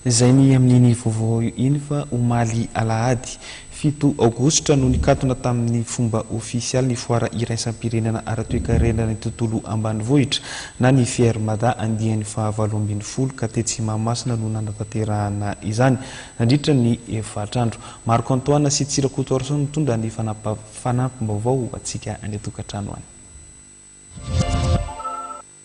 Zaini amin'iny vaovao iny fa Omaly Alahady 7 Aogositra no nikatona tamin'ny fomba ofisialy ny foara iraisam-pirenena ara-toe-karenan'ny tontolo ambanivohitra na ny FIER MADA andiany faha 20 ka tetsy Mahamasina no nanatanterahana izany nandritra ny efatrandro. Marco Antoine sy Tsirakotorson mitondra ny fanampim-baovao atsika any atokantrano any.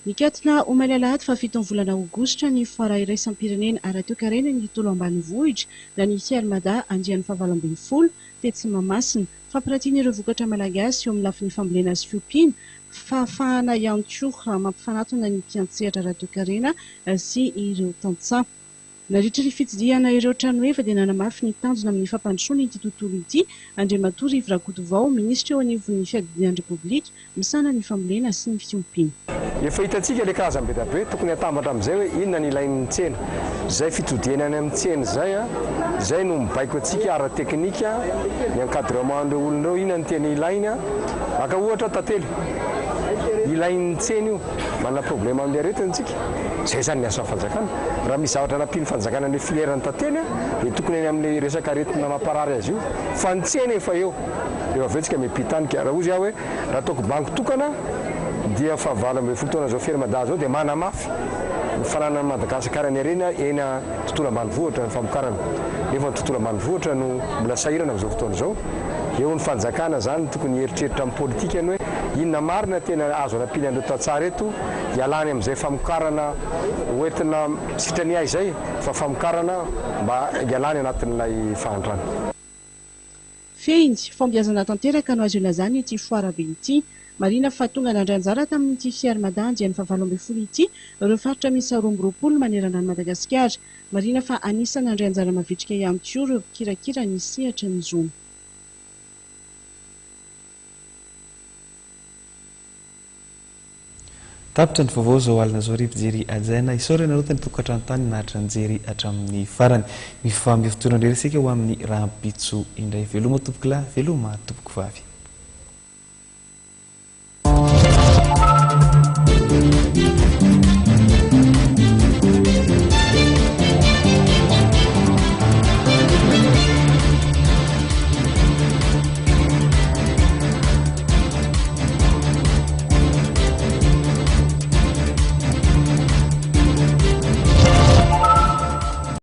Nikatona Omaly Alahady fa 7 volana Aogositra ny foara iraisam-pirenena ara-toe-karenan'ny tontolo ambanivohitra na ny FIER MADA andiany faha 20 tetsy Mahamasina fampiratian'ireo vokatra malagasy eo amin'ny lafiny fambolena sy fiompiana fahafahana ihany koa mampifanatona ny mpiantsehatra ara-toe-karena sy ireo tantsaha. Nandritra ny fitsidihana ireo trano efa dia nanamafy ny tanjona amin'ny fampandrosoana ity tontolo ity Andriamatory Ivo Rakotovao, ministra eo anivon'ny fiadilian'ny repoblika misana ny fambolena sy ny fiompiana. Efa hitantsika le karazam-be da be tokony atambatra amin'izay hoe inona ny ilain'ny tsena. Zay fitodianany amin'ny tsena zay no mibaiko antsika ara-teknika ny encadrementreo olonireo inona ny tena ilaina. Aka ohatra tantely ilain'ny tsena io manana problema amin'ny aretintsika. Zay zany ny asa fanjakana. Raha misy zavatra nampiany fanjakana ny filièrany tantely dia tokony amin'ny resaka aretina mamparary azy io. Fa ny tsena efa eo. Dia avetsika miampitanika raha ozy hoe raha ataoko banky tokana dia fa 20 taona zao FIER MADA zao dia manamafy ny fananany Madagasikara ny arena eny tontolo ambanivohitra ny famokarana. Nefa ny tontolo ambanivohitra no mbola sahirana amin'izao fotoana zao. Eo ny fanjakana zany tokony heritreritra amin'ny politika ny hoe inona marina tena azo anampiany andreo tantsaha eto hialany amin'izay famokarana hoentina sitrany ahy izay fa famokarana mba hialany anatin'ilay fahantrana. Fehiny fambiazana tanteraka no azo ilazany ity foara be ity. Marina fa tonga nandray anjara tamin'ity FIER MADA andiany faha 20 ity ireo faritra misy 20 manerana ny Madagasikara. Marina fa anisany nandray anjara mavitrika ihany koa ireo mpikirakira ny sehatra ny zona. Tapitra ny vaovao zao alina zao ripijery ajaina isorana rota ny tokatrano tany nahatra nijery hatramin'ny farany mifambifotoana indray isika ho amin'ny rahampitso indray veloma tompokila veloma tompoko vavy.